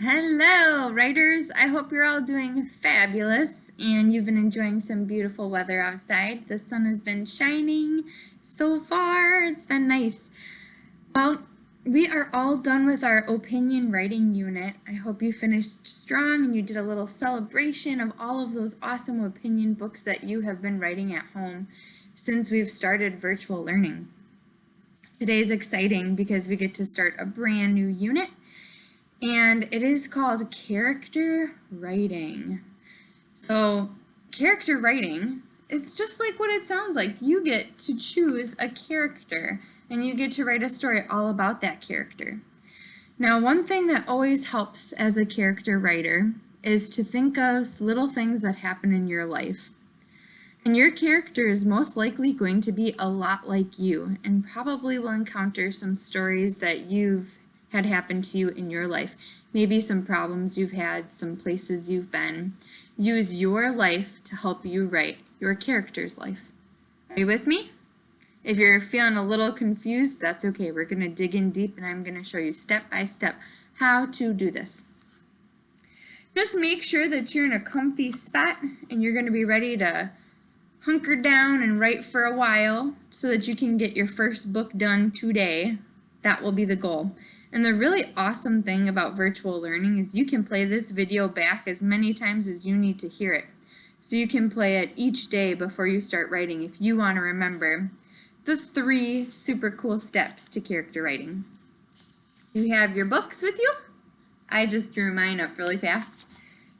Hello, writers. I hope you're all doing fabulous and you've been enjoying some beautiful weather outside. The sun has been shining so far. It's been nice. Well, we are all done with our opinion writing unit. I hope you finished strong and you did a little celebration of all of those awesome opinion books that you have been writing at home since we've started virtual learning. Today is exciting because we get to start a brand new unit. And it is called character writing. So character writing, it's just like what it sounds like. You get to choose a character and you get to write a story all about that character. Now, one thing that always helps as a character writer is to think of little things that happen in your life. And your character is most likely going to be a lot like you and probably will encounter some stories that you've had happen to you in your life. Maybe some problems you've had, some places you've been. Use your life to help you write your character's life. Are you with me? If you're feeling a little confused, that's okay. We're going to dig in deep and I'm going to show you step by step how to do this. Just make sure that you're in a comfy spot and you're going to be ready to hunker down and write for a while so that you can get your first book done today. That will be the goal. And the really awesome thing about virtual learning is you can play this video back as many times as you need to hear it. So you can play it each day before you start writing if you want to remember the 3 super cool steps to character writing. Do you have your books with you? I just drew mine up really fast.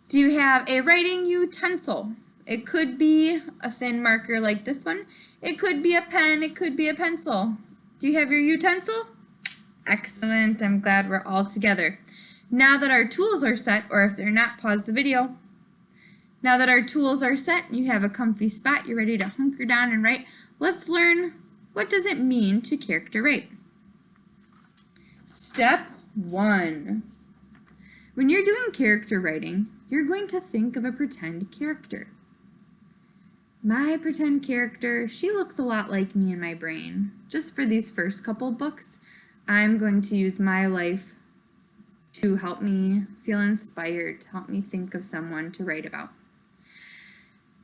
Do you have a writing utensil? It could be a thin marker like this one. It could be a pen. It could be a pencil. Do you have your utensil? Excellent. I'm glad we're all together. Now that our tools are set, or if they're not, pause the video. Now that our tools are set, you have a comfy spot, you're ready to hunker down and write. Let's learn, what does it mean to character write? Step 1. When you're doing character writing, you're going to think of a pretend character. My pretend character, she looks a lot like me in my brain. Just for these first couple books, I'm going to use my life to help me feel inspired, to help me think of someone to write about.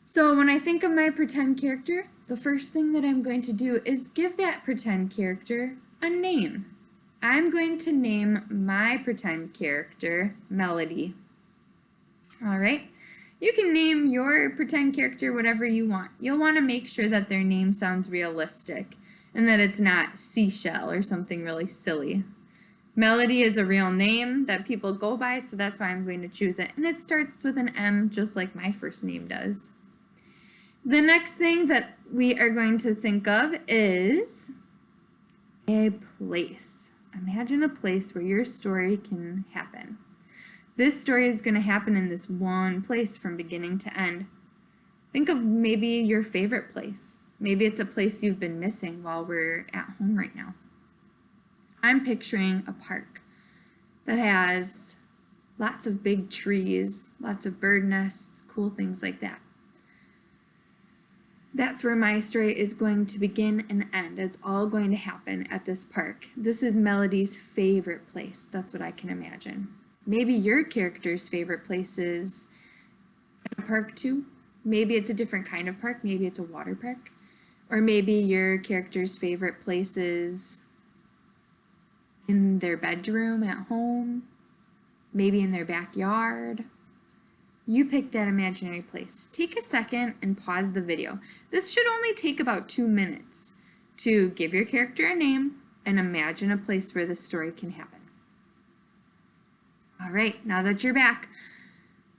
So when I think of my pretend character, the first thing that I'm going to do is give that pretend character a name. I'm going to name my pretend character Melody. All right. You can name your pretend character whatever you want. You'll want to make sure that their name sounds realistic and that it's not Seashell or something really silly. Melody is a real name that people go by, so that's why I'm going to choose it. And it starts with an M, just like my first name does. The next thing that we are going to think of is a place. Imagine a place where your story can happen. This story is going to happen in this one place from beginning to end. Think of maybe your favorite place. Maybe it's a place you've been missing while we're at home right now. I'm picturing a park that has lots of big trees, lots of bird nests, cool things like that. That's where my story is going to begin and end. It's all going to happen at this park. This is Melody's favorite place. That's what I can imagine. Maybe your character's favorite place is a park too. Maybe it's a different kind of park. Maybe it's a water park. Or maybe your character's favorite place is in their bedroom at home. Maybe in their backyard. You pick that imaginary place. Take a second and pause the video. This should only take about 2 minutes to give your character a name and imagine a place where the story can happen. All right, now that you're back,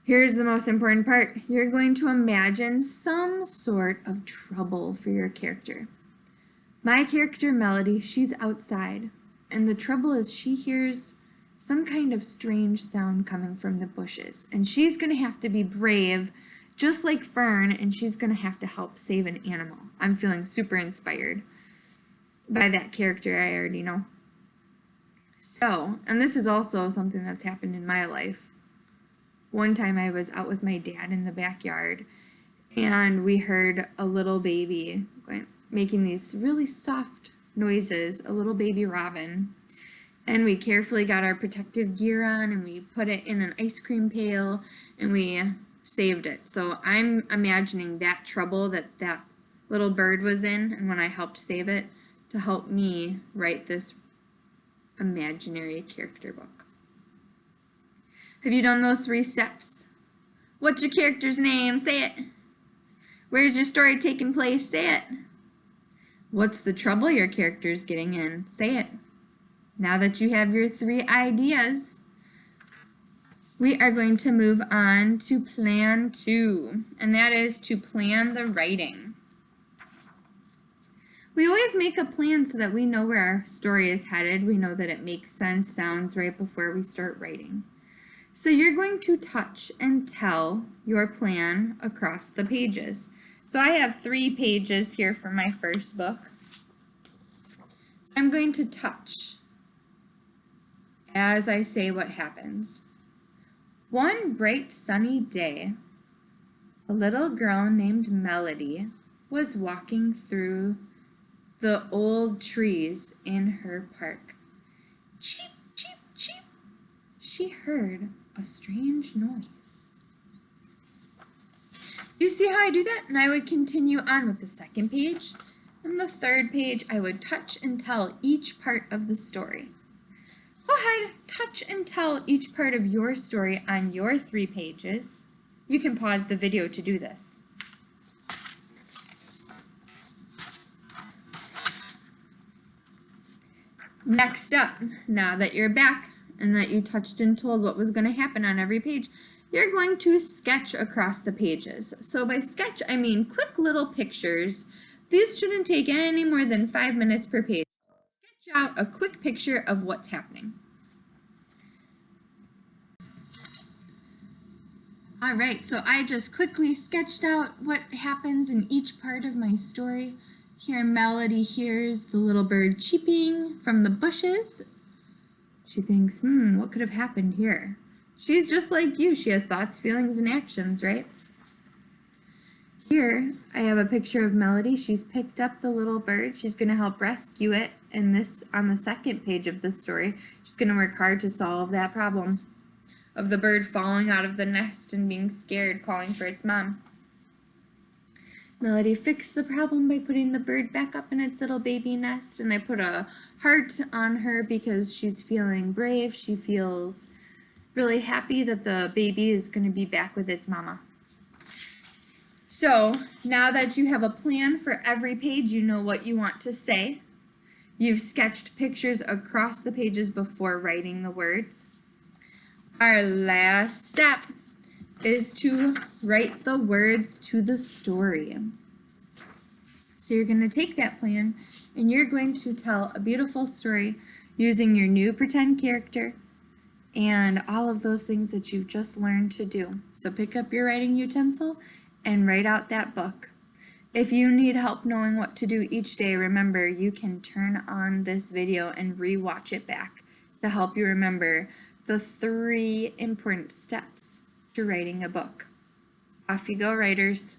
here's the most important part. You're going to imagine some sort of trouble for your character. My character, Melody, she's outside, and the trouble is she hears some kind of strange sound coming from the bushes, and she's going to have to be brave, just like Fern, and she's going to have to help save an animal. I'm feeling super inspired by that character I already know. So, and this is also something that's happened in my life. One time I was out with my dad in the backyard, and we heard a little baby making these really soft noises, a little baby robin. And we carefully got our protective gear on and we put it in an ice cream pail and we saved it. So I'm imagining that trouble that that little bird was in, and when I helped save it, to help me write this imaginary character book. Have you done those 3 steps? What's your character's name? Say it. Where's your story taking place? Say it. What's the trouble your character's getting in? Say it. Now that you have your 3 ideas, we are going to move on to plan 2, and that is to plan the writing. We always make a plan so that we know where our story is headed. We know that it makes sense, sounds right before we start writing. So you're going to touch and tell your plan across the pages. So I have 3 pages here for my first book. So I'm going to touch as I say what happens. One bright sunny day, a little girl named Melody was walking through the old trees in her park. Cheep, cheep, cheep. She heard a strange noise. You see how I do that? And I would continue on with the second page. And the third page, I would touch and tell each part of the story. Go ahead, touch and tell each part of your story on your 3 pages. You can pause the video to do this. Next up, now that you're back and that you touched and told what was going to happen on every page, you're going to sketch across the pages. So by sketch, I mean quick little pictures. These shouldn't take any more than 5 minutes per page. Sketch out a quick picture of what's happening. Alright, so I just quickly sketched out what happens in each part of my story. Here Melody hears the little bird cheeping from the bushes. She thinks, what could have happened here? She's just like you. She has thoughts, feelings, and actions, right? Here, I have a picture of Melody. She's picked up the little bird. She's going to help rescue it. And this, on the second page of the story, she's going to work hard to solve that problem of the bird falling out of the nest and being scared, calling for its mom. Melody fixed the problem by putting the bird back up in its little baby nest, and I put a heart on her because she's feeling brave. She feels really happy that the baby is going to be back with its mama. So now that you have a plan for every page, you know what you want to say. You've sketched pictures across the pages before writing the words. Our last step is to write the words to the story. So you're going to take that plan and you're going to tell a beautiful story using your new pretend character and all of those things that you've just learned to do. So pick up your writing utensil and write out that book. If you need help knowing what to do each day, remember you can turn on this video and re-watch it back to help you remember the 3 important steps to writing a book. Off you go, writers.